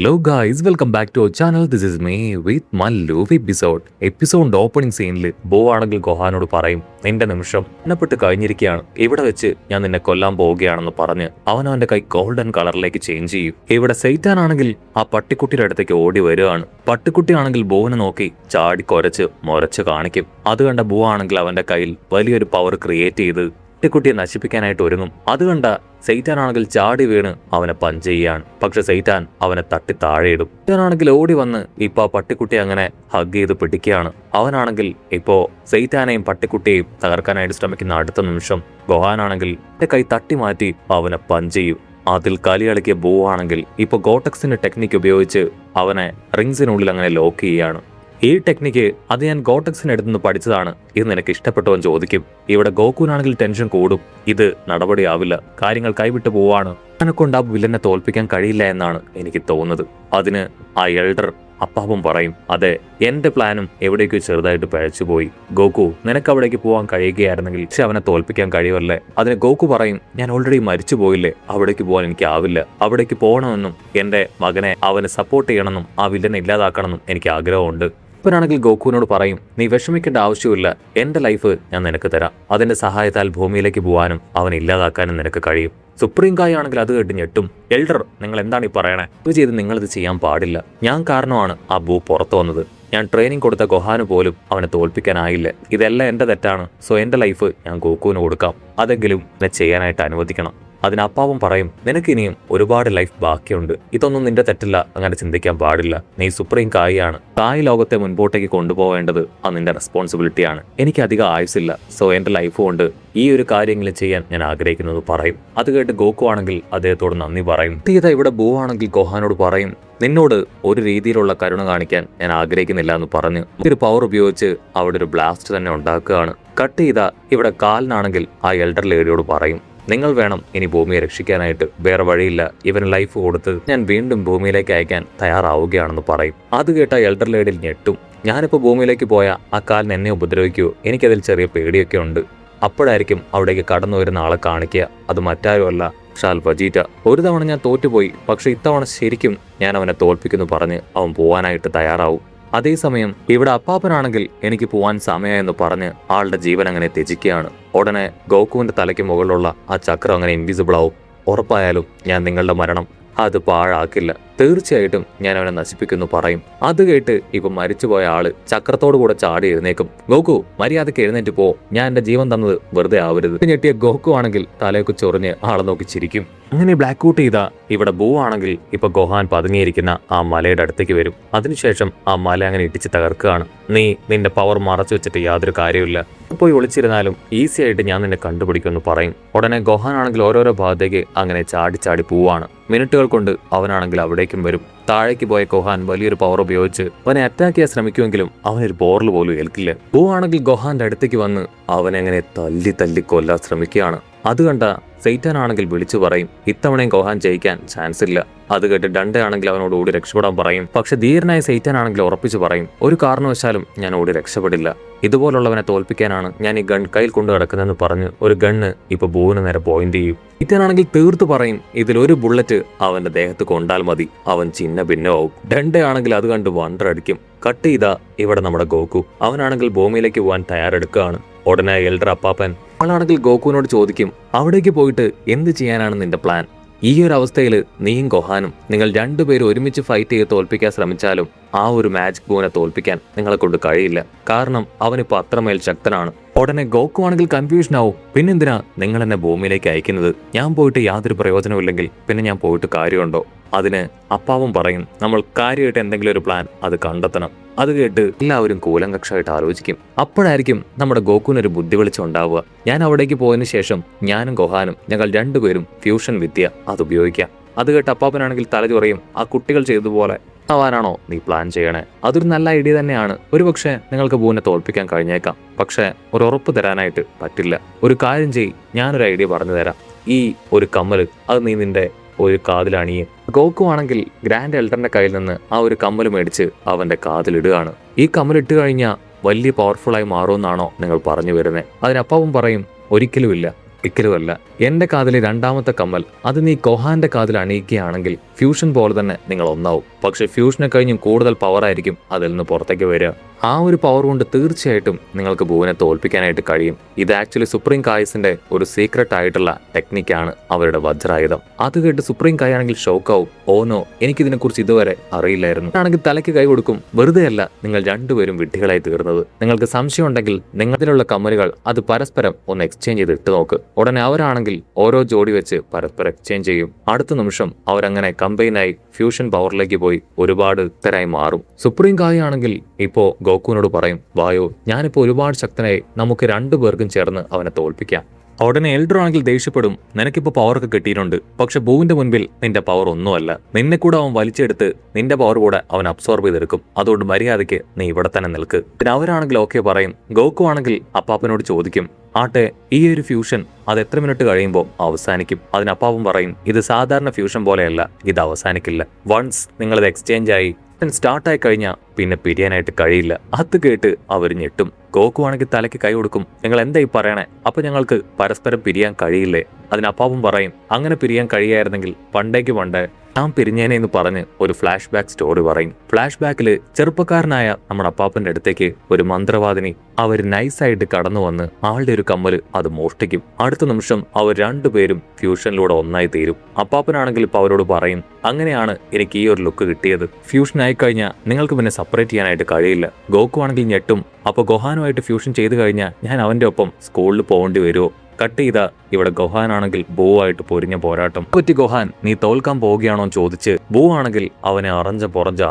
Hello guys, welcome back to our channel. This is me with my love episode. Episode opening സീനിൽ ബോ ആണെങ്കിൽ ഗോഹാനോട് പറയും, നിന്റെ നിമിഷം എന്നെപ്പെട്ട് കഴിഞ്ഞിരിക്കുകയാണ്, ഇവിടെ വെച്ച് ഞാൻ നിന്നെ കൊല്ലാൻ പോവുകയാണെന്ന് പറഞ്ഞ് അവന്റെ കൈ ഗോൾഡൻ കളറിലേക്ക് ചേഞ്ച് ചെയ്യും. ഇവിടെ സെയ്റ്റാൻ ആണെങ്കിൽ ആ പട്ടിക്കുട്ടിയുടെ അടുത്തേക്ക് ഓടി വരികയാണ്. പട്ടിക്കുട്ടി ആണെങ്കിൽ ബോവിനെ നോക്കി ചാടി കൊരച്ച് മൊരച്ച് കാണിക്കും. അത് കണ്ട ബോ ആണെങ്കിൽ അവന്റെ കയ്യിൽ വലിയൊരു പവർ ക്രിയേറ്റ് ചെയ്ത് പട്ടിക്കുട്ടിയെ നശിപ്പിക്കാനായിട്ട് ഒരുങ്ങും. അത് കണ്ട സെയ്റ്റാൻ ആണെങ്കിൽ ചാടി വീണ് അവനെ പഞ്ച് ചെയ്യാണ്. പക്ഷെ സെയ്റ്റാൻ അവനെ തട്ടി താഴെയിടും. സെയ്റ്റാൻ ആണെങ്കിൽ ഓടി വന്ന് ഇപ്പൊ ആ പട്ടിക്കുട്ടിയെ അങ്ങനെ ഹഗ് ചെയ്ത് പിടിക്കുകയാണ്. അവനാണെങ്കിൽ ഇപ്പോ സെയ്റ്റാനെയും പട്ടിക്കുട്ടിയെയും തകർക്കാനായിട്ട് ശ്രമിക്കുന്ന അടുത്ത നിമിഷം ഗോഹാനാണെങ്കിൽ കൈ തട്ടി മാറ്റി അവനെ പഞ്ച് ചെയ്യും. അതിൽ കലി കളിക്കിയ ബോ ആണെങ്കിൽ ഇപ്പൊ ഗോട്ടക്സിന്റെ ടെക്നിക്ക് ഉപയോഗിച്ച് അവനെ റിങ്സിനുള്ളിൽ അങ്ങനെ ലോക്ക് ചെയ്യാണ്. ഈ ടെക്നിക്ക് അത് ഞാൻ ഗോട്ടക്സിന് അടുത്തുനിന്ന് പഠിച്ചതാണ്, ഇത് നിനക്ക് ഇഷ്ടപ്പെട്ടോ എന്ന് ചോദിക്കും. ഇവിടെ ഗോകുനാണെങ്കിൽ ടെൻഷൻ കൂടും. ഇത് നടപടിയാവില്ല, കാര്യങ്ങൾ കൈവിട്ടു പോവാണ്, എന്നെക്കൊണ്ട് ആ വില്ലനെ തോൽപ്പിക്കാൻ കഴിയില്ല എന്നാണ് എനിക്ക് തോന്നുന്നത്. അതിന് ആ എൽഡർ അപ്പാവും പറയും, അതെ, എന്റെ പ്ലാനും എവിടേക്കോ ചെറുതായിട്ട് പഴച്ചുപോയി. ഗോകു, നിനക്ക് അവിടേക്ക് പോകാൻ കഴിയുകയായിരുന്നെങ്കിൽ പക്ഷെ അവനെ തോൽപ്പിക്കാൻ കഴിയുമല്ലേ? അതിന് ഗോകു പറയും, ഞാൻ ഓൾറെഡി മരിച്ചു പോയില്ലേ, അവിടേക്ക് പോകാൻ എനിക്കാവില്ല. അവിടേക്ക് പോകണമെന്നും എന്റെ മകനെ അവന് സപ്പോർട്ട് ചെയ്യണമെന്നും ആ വില്ലനെ ഇല്ലാതാക്കണമെന്നും എനിക്ക് ആഗ്രഹമുണ്ട്. ഇപ്പനാണെങ്കിൽ ഗോകുവിനോട് പറയും, നീ വിഷമിക്കേണ്ട ആവശ്യമില്ല, എന്റെ ലൈഫ് ഞാൻ നിനക്ക് തരാം. അതിന്റെ സഹായത്താൽ ഭൂമിയിലേക്ക് പോകാനും അവനെ ഇല്ലാതാക്കാനും നിനക്ക് കഴിയും. സുപ്രീം കായ് ആണെങ്കിൽ അത് കേട്ട് ഞെട്ടും. എൽഡർ, നിങ്ങൾ എന്താണ് ഈ പറയണേ? ഇത് ചെയ്ത് നിങ്ങളിത് ചെയ്യാൻ പാടില്ല. ഞാൻ കാരണമാണ് ആ ഭൂ പുറത്തു വന്നത്. ഞാൻ ട്രെയിനിങ് കൊടുത്ത ഗോഹാന് പോലും അവനെ തോൽപ്പിക്കാനായില്ല. ഇതെല്ലാം എന്റെ തെറ്റാണ്. സോ എന്റെ ലൈഫ് ഞാൻ ഗോകുവിന് കൊടുക്കാം, അതെങ്കിലും എന്നെ ചെയ്യാനായിട്ട് അനുവദിക്കണം. അതിന് അപ്പാവും പറയും, നിനക്ക് ഇനിയും ഒരുപാട് ലൈഫ് ബാക്കിയുണ്ട്, ഇതൊന്നും നിന്റെ തെറ്റല്ല, അങ്ങനെ ചിന്തിക്കാൻ പാടില്ല. നീ സുപ്രീം കായാണ്, കായ് ലോകത്തെ മുൻപോട്ടേക്ക് കൊണ്ടുപോകേണ്ടത് അത് നിന്റെ റെസ്പോൺസിബിലിറ്റിയാണ്. എനിക്ക് അധികം ആയുസില്ല, സോ എന്റെ ലൈഫ് കൊണ്ട് ഈ ഒരു കാര്യങ്ങൾ ചെയ്യാൻ ഞാൻ ആഗ്രഹിക്കുന്നത് പറയും. അത് കേട്ട് ഗോകു ആണെങ്കിൽ അദ്ദേഹത്തോട് നന്ദി പറയും. ഇവിടെ ബോ ആണെങ്കിൽ ഗോഹാനോട് പറയും, നിന്നോട് ഒരു രീതിയിലുള്ള കരുണ കാണിക്കാൻ ഞാൻ ആഗ്രഹിക്കുന്നില്ല എന്ന് പറഞ്ഞ് ഒരു പവർ ഉപയോഗിച്ച് അവിടെ ഒരു ബ്ലാസ്റ്റ് തന്നെ ഉണ്ടാക്കുകയാണ്. കട്ട് ചെയ്ത ഇവിടെ കാലിനാണെങ്കിൽ ആ എൽഡർ ലേഡിയോട് പറയും, നിങ്ങൾ വേണം ഇനി ഭൂമിയെ രക്ഷിക്കാനായിട്ട്, വേറെ വഴിയില്ല, ഇവന് ലൈഫ് കൊടുത്ത് ഞാൻ വീണ്ടും ഭൂമിയിലേക്ക് അയക്കാൻ തയ്യാറാവുകയാണെന്ന് പറയും. അത് കേട്ട എൽഡർ ലേഡിൽ ഞെട്ടും. ഞാനിപ്പോ ഭൂമിയിലേക്ക് പോയ ആ കാലിന് എന്നെ ഉപദ്രവിക്കുമോ? എനിക്കതിൽ ചെറിയ പേടിയൊക്കെ ഉണ്ട്. അപ്പോഴായിരിക്കും അവിടേക്ക് കടന്നു വരുന്ന ആളെ കാണിക്കുക. അത് മറ്റാരുമല്ല, ഷാൽ വജീറ്റ. ഒരു തവണ ഞാൻ തോറ്റുപോയി, പക്ഷെ ഇത്തവണ ശരിക്കും ഞാൻ അവനെ തോൽപ്പിക്കുന്നു പറഞ്ഞ് അവൻ പോവാനായിട്ട് തയ്യാറാവും. അതേസമയം ഇവിടെ അപ്പാപ്പനാണെങ്കിൽ എനിക്ക് പോവാൻ സമയമെന്ന് പറഞ്ഞ് ആളുടെ ജീവൻ അങ്ങനെ ത്യജിക്കുകയാണ്. ഉടനെ ഗോകുവിന്റെ തലയ്ക്ക് മുകളിലുള്ള ആ ചക്രം അങ്ങനെ ഇൻവിസിബിൾ ആവും. ഉറപ്പായാലും ഞാൻ നിങ്ങളുടെ മരണം അത് പാഴാക്കില്ല, തീർച്ചയായിട്ടും ഞാൻ അവനെ നശിപ്പിക്കുന്നു പറയും. അത് കേട്ട് ഇപ്പൊ മരിച്ചുപോയ ആള് ചക്രത്തോടു കൂടെ ചാടി എഴുന്നേക്കും. ഗോകു, മര്യാദക്ക് എഴുന്നേറ്റ് പോ, ഞാൻ എന്റെ ജീവൻ തന്നത് വെറുതെ ആവരുത്. ഞെട്ടിയ ഗോകു ആണെങ്കിൽ തലയൊക്കെ ചൊറിഞ്ഞ് ആളെ നോക്കി ചിരിക്കും. അങ്ങനെ ബ്ലാക്ക് ഔട്ട് ചെയ്ത ഇവിടെ ബോ ആണെങ്കിൽ ഇപ്പൊ ഗോഹാൻ പതുങ്ങിയിരിക്കുന്ന ആ മലയുടെ അടുത്തേക്ക് വരും. അതിനുശേഷം ആ മല അങ്ങനെ ഇടിച്ച് തകർക്കുകയാണ്. നീ നിന്റെ പവർ മറച്ചു വെച്ചിട്ട് യാതൊരു കാര്യമില്ല, പോയി ഒളിച്ചിരുന്നാലും ഈസി ആയിട്ട് ഞാൻ നിന്നെ കണ്ടുപിടിക്കുമെന്ന് പറയും. ഉടനെ ഗോഹാൻ ആണെങ്കിൽ ഓരോരോ ഭാഗത്തേക്ക് അങ്ങനെ ചാടി ചാടി പോവാണ്. മിനിറ്റുകൾ കൊണ്ട് അവനാണെങ്കിൽ അവിടേക്കും വരും. താഴേക്ക് പോയ ഗോഹാൻ വലിയൊരു പവർ ഉപയോഗിച്ച് അവനെ അറ്റാക്ക് ചെയ്യാൻ ശ്രമിക്കുമെങ്കിലും അവനൊരു ബോറിൽ പോലും ഏൽക്കില്ല. ബോ ആണെങ്കിൽ ഗോഹാന്റെ അടുത്തേക്ക് വന്ന് അവനെ അങ്ങനെ തല്ലി തല്ലി കൊല്ലാൻ ശ്രമിക്കുകയാണ്. അത് കണ്ട സെയ്റ്റാൻ ആണെങ്കിൽ വിളിച്ചു പറയും, ഇത്തവണയും ഗോഹാൻ ജയിക്കാൻ ചാൻസ് ഇല്ല. അത് കേട്ട് ഡണ്ട ആണെങ്കിൽ അവനോട് ഓടി രക്ഷപ്പെടാൻ പറയും. പക്ഷെ ധീരനായ സെയ്റ്റാൻ ആണെങ്കിൽ ഉറപ്പിച്ചു പറയും, ഒരു കാരണവശാലും ഞാൻ ഓടി രക്ഷപ്പെടില്ല, ഇതുപോലുള്ളവനെ തോൽപ്പിക്കാനാണ് ഞാൻ ഈ ഗൺ കയ്യിൽ കൊണ്ടു കിടക്കുന്നതെന്ന് പറഞ്ഞ് ഒരു ഗണ്ണ് ഇപ്പൊ ബോവിന് നേരെ പോയിന്റ് ചെയ്യും. സെയ്റ്റാൻ ആണെങ്കിൽ തീർത്തു പറയും, ഇതിലൊരു ബുള്ളറ്റ് അവന്റെ ദേഹത്ത് കൊണ്ടാൽ മതി, അവൻ ചിന്ന ഭിന്നമാവും. ഡണ്ട ആണെങ്കിൽ അത് കണ്ട് വണ്ടറടിക്കും. കട്ട് ചെയ്താ ഇവിടെ നമ്മുടെ ഗോകു അവനാണെങ്കിൽ ഭൂമിയിലേക്ക് പോകാൻ തയ്യാറെടുക്കുകയാണ്. ഉടനെ എൽഡർ അപ്പാപ്പൻ ആളാണെങ്കിൽ ഗോകുവിനോട് ചോദിക്കും, അവിടേക്ക് പോയിട്ട് എന്ത് ചെയ്യാനാണ് നിന്റെ പ്ലാൻ? ഈ ഒരു അവസ്ഥയിൽ നീയും ഗോഹാനും നിങ്ങൾ രണ്ടുപേരും ഒരുമിച്ച് ഫൈറ്റ് ചെയ്ത് തോൽപ്പിക്കാൻ ശ്രമിച്ചാലും ആ ഒരു മാജിക് ബൂനെ തോൽപ്പിക്കാൻ നിങ്ങളെ കൊണ്ട് കഴിയില്ല, കാരണം അവനിപ്പോ അത്രമേൽ ശക്തനാണ്. ഉടനെ ഗോകു ആണെങ്കിൽ കൺഫ്യൂഷൻ ആവും, പിന്നെന്തിനാ നിങ്ങൾ എന്നെ ഭൂമിയിലേക്ക് അയക്കുന്നത്? ഞാൻ പോയിട്ട് യാതൊരു പ്രയോജനമില്ലെങ്കിൽ പിന്നെ ഞാൻ പോയിട്ട് കാര്യമുണ്ടോ? അതിന് അപ്പാവും പറയും, നമ്മൾ കാര്യമായിട്ട് എന്തെങ്കിലും ഒരു പ്ലാൻ അത് കണ്ടെത്തണം. അത് കേട്ട് എല്ലാവരും കൂലങ്കക്ഷമായിട്ട് ആലോചിക്കും. അപ്പോഴായിരിക്കും നമ്മുടെ ഗോകുവിനൊരു ബുദ്ധി വെളിച്ചമുണ്ടാവുക. ഞാൻ അവിടേക്ക് പോയതിനു ശേഷം ഞാനും ഗോഹാനും ഞങ്ങൾ രണ്ടുപേരും ഫ്യൂഷൻ വിദ്യ അത് ഉപയോഗിക്കാം. അത് കേട്ട് അപ്പാപ്പനാണെങ്കിൽ തലചൊറിയും, ആ കുട്ടികൾ ചെയ്തതുപോലെ ആവാനാണോ നീ പ്ലാൻ ചെയ്യണേ? അതൊരു നല്ല ഐഡിയ തന്നെയാണ്. ഒരുപക്ഷെ നിങ്ങൾക്ക് ബൂനെ തോൽപ്പിക്കാൻ കഴിഞ്ഞേക്കാം, പക്ഷെ ഒരു ഉറപ്പ് തരാനായിട്ട് പറ്റില്ല. ഒരു കാര്യം ചെയ്യ്, ഞാനൊരു ഐഡിയ പറഞ്ഞു തരാം. ഈ ഒരു കമ്മല് അത് നീ നിന്റെ ഒരു കാതിലണിയും. ഗോകു ആണെങ്കിൽ ഗ്രാൻഡ് എൽഡറിന്റെ കയ്യിൽ നിന്ന് ആ ഒരു കമ്മൽ മേടിച്ച് അവന്റെ കാതിലിടുകയാണ്. ഈ കമ്മലിട്ട് കഴിഞ്ഞാൽ വലിയ പവർഫുൾ ആയി മാറുമെന്നാണോ നിങ്ങൾ പറഞ്ഞു വരുന്നത്? അതിനപ്പാവും പറയും, ഒരിക്കലുമില്ല, ഒരിക്കലുമല്ല. എന്റെ കാതിലെ രണ്ടാമത്തെ കമ്മൽ അത് നീ കൊഹാന്റെ കാതിൽ അണിയിക്കുകയാണെങ്കിൽ ഫ്യൂഷൻ പോലെ തന്നെ നിങ്ങൾ ഒന്നാവും. പക്ഷെ ഫ്യൂഷനെ കഴിഞ്ഞും കൂടുതൽ പവറായിരിക്കും അതിൽ നിന്ന് പുറത്തേക്ക് വരിക. ആ ഒരു പവർ കൊണ്ട് തീർച്ചയായിട്ടും നിങ്ങൾക്ക് ഭൂവിനെ തോൽപ്പിക്കാനായിട്ട് കഴിയും. ഇത് ആക്ച്വലി സുപ്രീം കായസിന്റെ ഒരു സീക്രട്ട് ആയിട്ടുള്ള ടെക്നിക്കാണ്, അവരുടെ വജ്രായുധം. അത് കേട്ട് സുപ്രീം കായ ആണെങ്കിൽ ഷോക്കാവും. ഓനോ, എനിക്കിതിനെക്കുറിച്ച് ഇതുവരെ അറിയില്ലായിരുന്നു. ആണെങ്കിൽ തലയ്ക്ക് കൈ കൊടുക്കും. വെറുതെ അല്ല നിങ്ങൾ രണ്ടുപേരും വിഡ്ഢികളായി തീർന്നത്. നിങ്ങൾക്ക് സംശയം ഉണ്ടെങ്കിൽ നിങ്ങളിലുള്ള കമ്മലുകൾ അത് പരസ്പരം ഒന്ന് എക്സ്ചേഞ്ച് ചെയ്ത് ഇട്ട് നോക്ക്. ഉടനെ അവരാണെങ്കിൽ ഓരോ ജോഡി വെച്ച് പരസ്പരം എക്സ്ചേഞ്ച് ചെയ്യും. അടുത്ത നിമിഷം അവരങ്ങനെ കമ്പൈനായി ഫ്യൂഷൻ പവറിലേക്ക് പോയി ഒരുപാട് ഇത്തരായി മാറും. സുപ്രീം കായ ആണെങ്കിൽ ഇപ്പോ ഗോക്കുവിനോട് പറയും, വായോ, ഞാനിപ്പോ ഒരുപാട് ശക്തനായി, നമുക്ക് രണ്ടുപേർക്കും ചേർന്ന് അവനെ തോൽപ്പിക്കാം. ഉടനെ എൽഡർ ആണെങ്കിൽ ദേഷ്യപ്പെടും, നിനക്കിപ്പോ പവറൊക്കെ കിട്ടിയിട്ടുണ്ട്, പക്ഷെ ഭൂവിന്റെ മുൻപിൽ നിന്റെ പവർ ഒന്നുമല്ല. നിന്നെ കൂടെ അവൻ വലിച്ചെടുത്ത് നിന്റെ പവർ കൂടെ അവൻ അബ്സോർബ് ചെയ്തെടുക്കും. അതുകൊണ്ട് മര്യാദയ്ക്ക് നീ ഇവിടെ തന്നെ നിൽക്ക്. പിന്നെ അവരാണെങ്കിൽ ഓക്കെ പറയും. ഗോക്കു ആണെങ്കിൽ അപ്പാപ്പനോട് ചോദിക്കും, ആട്ടെ, ഈ ഒരു ഫ്യൂഷൻ അത് എത്ര മിനിറ്റ് കഴിയുമ്പോൾ അവസാനിക്കും? അതിന് അപ്പാപ്പൻ പറയും, ഇത് സാധാരണ ഫ്യൂഷൻ പോലെയല്ല, ഇത് അവസാനിക്കില്ല. വൺസ് നിങ്ങളിത് എക്സ്ചേഞ്ച് ആയി സ്റ്റാർട്ടായി കഴിഞ്ഞാൽ പിന്നെ പിരിയാനായിട്ട് കഴിയില്ല. അത് കേട്ട് അവർ ഞെട്ടും. ഗോക്കു ആണെങ്കിൽ തലയ്ക്ക് കൈ കൊടുക്കും. നിങ്ങൾ എന്തായി പറയണേ? അപ്പൊ ഞങ്ങൾക്ക് പരസ്പരം പിരിയാൻ കഴിയില്ലേ? അതിന് അപ്പാപ്പൻ പറയും, അങ്ങനെ പിരിയാൻ കഴിയായിരുന്നെങ്കിൽ പണ്ടേക്ക് പണ്ട് ഞാൻ പിരിഞ്ഞേനെ എന്ന് പറഞ്ഞ് ഒരു ഫ്ലാഷ് ബാക്ക് സ്റ്റോറി പറയും. ഫ്ലാഷ് ബാക്കില് ചെറുപ്പക്കാരനായ നമ്മുടെ അപ്പാപ്പന്റെ അടുത്തേക്ക് ഒരു മന്ത്രവാദിനി അവർ നൈസായിട്ട് കടന്നു വന്ന് ആളുടെ ഒരു കമ്മല് അത് മോഷ്ടിക്കും. അടുത്ത നിമിഷം അവർ രണ്ടുപേരും ഫ്യൂഷനിലൂടെ ഒന്നായി തീരും. അപ്പാപ്പനാണെങ്കിൽ ഇപ്പൊ അവരോട് പറയും, അങ്ങനെയാണ് എനിക്ക് ഈ ഒരു ലുക്ക് കിട്ടിയത്. ഫ്യൂഷൻ ആയി കഴിഞ്ഞാൽ നിങ്ങൾക്ക് പിന്നെ സെപ്പറേറ്റ് ചെയ്യാനായിട്ട് കഴിയില്ല. ഗോക്കു ആണെങ്കിൽ ഞെട്ടും. അപ്പൊ ഗോഹാനുമായിട്ട് ഫ്യൂഷൻ ചെയ്ത് കഴിഞ്ഞാൽ ഞാൻ അവന്റെ ഒപ്പം സ്കൂളിൽ പോകേണ്ടി വരുമോ? കട്ട് ചെയ്ത ഇവിടെ ഗോഹാനാണെങ്കിൽ ബൂവായിട്ട് പൊരിഞ്ഞ പോരാട്ടം. പറ്റി ഗോഹാൻ, നീ തോൽക്കാൻ പോവുകയാണോ എന്ന് ചോദിച്ച് ബൂ ആണെങ്കിൽ അവനെ അറഞ്ച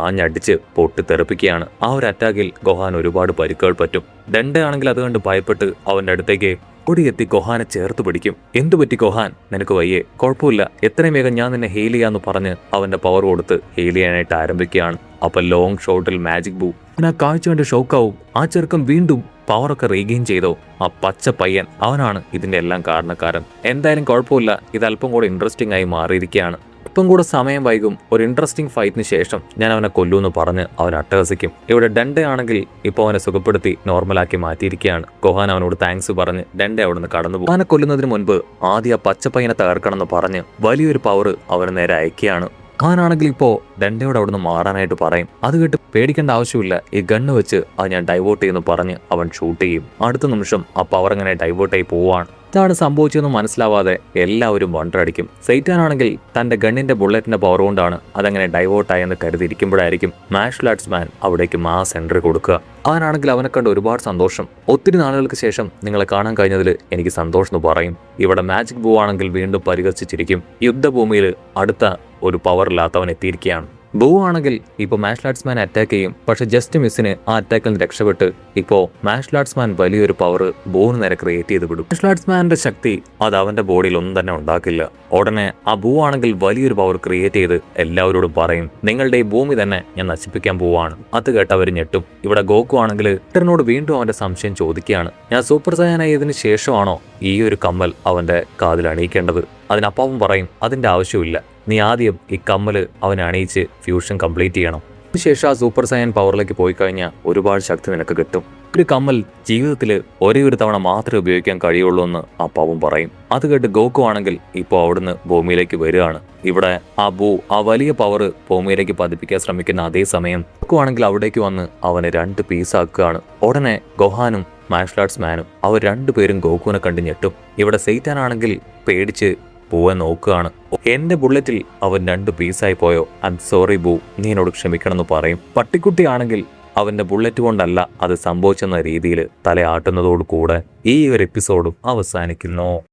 ആഞ്ഞടിച്ച് പൊട്ടിത്തെറിപ്പിക്കുകയാണ്. ആ ഒരു അറ്റാക്കിൽ ഗോഹാൻ ഒരുപാട് പരിക്കുകൾ പറ്റും. ഡെൻഡെ ആണെങ്കിൽ അത് കണ്ട് ഭയപ്പെട്ട് അവന്റെ അടുത്തേക്ക് ഓടിയെത്തി ഗോഹാനെ ചേർത്ത് പിടിക്കും. എന്തു പറ്റി ഗോഹാൻ, നിനക്ക് വയ്യേ? കുഴപ്പമില്ല, എത്രയും വേഗം ഞാൻ നിന്നെ ഹീൽ ചെയ്യാന്ന് പറഞ്ഞ് അവന്റെ പവർ കൊടുത്ത് ഹീൽ ചെയ്യാനായിട്ട് ആരംഭിക്കുകയാണ്. അപ്പൊ ലോങ് ഷോട്ടിൽ മാജിക് ബൂ ആ കാഴ്ച കണ്ട് ഷോക്കാവും. ആ ചെറുക്കം വീണ്ടും പവറൊക്കെ റീഗെയിൻ ചെയ്തോ. ആ പച്ച പയ്യൻ അവനാണ് ഇതിന്റെ എല്ലാം കാരണക്കാരൻ. എന്തായാലും കുഴപ്പമില്ല, ഇത് അല്പം കൂടെ ഇൻട്രസ്റ്റിംഗ് ആയി മാറിയിരിക്കുകയാണ്. ഇപ്പം കൂടെ സമയം വൈകും. ഒരു ഇൻട്രസ്റ്റിംഗ് ഫൈറ്റിന് ശേഷം ഞാൻ അവനെ കൊല്ലൂന്ന് പറഞ്ഞ് അവൻ അട്ടഹസിക്കും. ഇവിടെ ഡെൻഡെ ആണെങ്കിൽ ഇപ്പോൾ അവനെ സുഖപ്പെടുത്തി നോർമലാക്കി മാറ്റിയിരിക്കുകയാണ്. ഗോഹാൻ അവനോട് താങ്ക്സ് പറഞ്ഞ് ഡെൻഡെ അവിടെ നിന്ന് കടന്നു പോകും. അവനെ കൊല്ലുന്നതിന് മുൻപ് ആദ്യം ആ പച്ചപ്പയ്യനെ തകർക്കണമെന്ന് പറഞ്ഞ് വലിയൊരു പവർ അവന് നേരെ അയക്കുകയാണ്. അവനാണെങ്കിൽ ഇപ്പോ ഡെൻഡയോട് അവിടുന്ന് മാറാനായിട്ട് പറയും. അത് കേട്ട് പേടിക്കേണ്ട ആവശ്യമില്ല, ഈ ഗണ്ണ് വെച്ച് അത് ഞാൻ ഡൈവേർട്ട് ചെയ്യുന്നു പറഞ്ഞ് അവൻ ഷൂട്ട് ചെയ്യും. അടുത്ത നിമിഷം ആ പവർ അങ്ങനെ ഡൈവേർട്ട് ആയി പോവാണ്. ഇതാണ് സംഭവിച്ചതെന്ന് മനസ്സിലാവാതെ എല്ലാവരും വണ്ടറടിക്കും. സൈറ്റാനാണെങ്കിൽ തന്റെ ഗണ്ണിന്റെ ബുള്ളറ്റിന്റെ പവർ കൊണ്ടാണ് അതങ്ങനെ ഡൈവേർട്ടായെന്ന് കരുതിയിരിക്കുമ്പോഴായിരിക്കും മാർഷൽ ആർട്സ് മാൻ അവിടേക്ക് മാസ് എൻട്രി കൊടുക്കുക. അവനാണെങ്കിൽ അവനെ കണ്ട് ഒരുപാട് സന്തോഷം. ഒത്തിരി നാളുകൾക്ക് ശേഷം നിങ്ങളെ കാണാൻ കഴിഞ്ഞതിൽ എനിക്ക് സന്തോഷം എന്ന് പറയും. ഇവിടെ മാജിക് ബൂ ആണെങ്കിൽ വീണ്ടും പരിഹസിച്ചിരിക്കും. യുദ്ധഭൂമിയിൽ അടുത്ത ഒരു പവറില്ലാത്തവൻ എത്തിയിരിക്കുകയാണ്. ബൂ ആണെങ്കിൽ ഇപ്പൊ മാർഷൽ ആർട്സ് മാൻ അറ്റാക്ക് ചെയ്യും. പക്ഷെ ജസ്റ്റ് മിസ്സിന് ആ അറ്റാക്കിൽ നിന്ന് രക്ഷപ്പെട്ട് ഇപ്പോ മാർഷൽ ആർട്സ് മാൻ വലിയൊരു പവർ ബൂവിന് നേരെ ക്രിയേറ്റ് ചെയ്ത് വിടും. മാർഷൽ ആർട്സ് മാന്റെ ശക്തി അത് അവന്റെ ബോഡിയിൽ ഒന്നും തന്നെ ഉണ്ടാക്കില്ല. ഉടനെ ആ ബൂ ആണെങ്കിൽ വലിയൊരു പവർ ക്രിയേറ്റ് ചെയ്ത് എല്ലാവരോടും പറയും, നിങ്ങളുടെ ഈ ഭൂമി തന്നെ ഞാൻ നശിപ്പിക്കാൻ പോവാണ്. അത് കേട്ട് അവർ ഞെട്ടും. ഇവിടെ ഗോക്കു ആണെങ്കിൽ ഹിറ്ററിനോട് വീണ്ടും അവന്റെ സംശയം ചോദിക്കുകയാണ്, ഞാൻ സൂപ്പർ സയനായതിനു ശേഷമാണോ ഈ ഒരു കമ്മൽ അവന്റെ കാതിൽ അണിയിക്കേണ്ടത്? അതിനപ്പാവും പറയും, അതിന്റെ ആവശ്യമില്ല, നീ ആദ്യം ഈ കമ്മല് അവനെ അണിയിച്ച് ഫ്യൂഷൻ കംപ്ലീറ്റ് ചെയ്യണം. അതിനുശേഷം ആ സൂപ്പർ സയൻ പവറിലേക്ക് പോയി കഴിഞ്ഞാൽ ഒരുപാട് ശക്തി നിനക്ക് കിട്ടും. ഒരു കമ്മൽ ജീവിതത്തിൽ ഒരേ ഒരു തവണ മാത്രമേ ഉപയോഗിക്കാൻ കഴിയുള്ളൂ എന്ന് അപ്പാവും പറയും. അത് കേട്ട് ഗോക്കു ആണെങ്കിൽ ഇപ്പോൾ അവിടുന്ന് ഭൂമിയിലേക്ക് വരികയാണ്. ഇവിടെ ആ വലിയ പവർ ഭൂമിയിലേക്ക് പതിപ്പിക്കാൻ ശ്രമിക്കുന്ന അതേ സമയം ഗോക്കു ആണെങ്കിൽ അവിടേക്ക് വന്ന് അവനെ 2 പീസാക്കുകയാണ്. ഉടനെ ഗോഹാനും മാർഷൽ ആർട്സ് മാനും അവർ രണ്ടുപേരും ഗോക്കുവിനെ കണ്ട് ഞെട്ടും. ഇവിടെ സെയ്റ്റാനാണെങ്കിൽ പേടിച്ച് പൂവെ നോക്കുകയാണ്. എന്റെ ബുള്ളറ്റിൽ അവൻ 2 പീസായി പോയോ? ഐ ആം സോറി ബൂ, നീ എന്നോട് ക്ഷമിക്കണമെന്ന് പറയും. പട്ടിക്കുട്ടിയാണെങ്കിൽ അവന്റെ ബുള്ളറ്റ് കൊണ്ടല്ല അത് സംഭവിച്ചെന്ന രീതിയിൽ തലയാട്ടുന്നതോടുകൂടെ ഈ ഒരു എപ്പിസോഡും അവസാനിക്കുന്നു.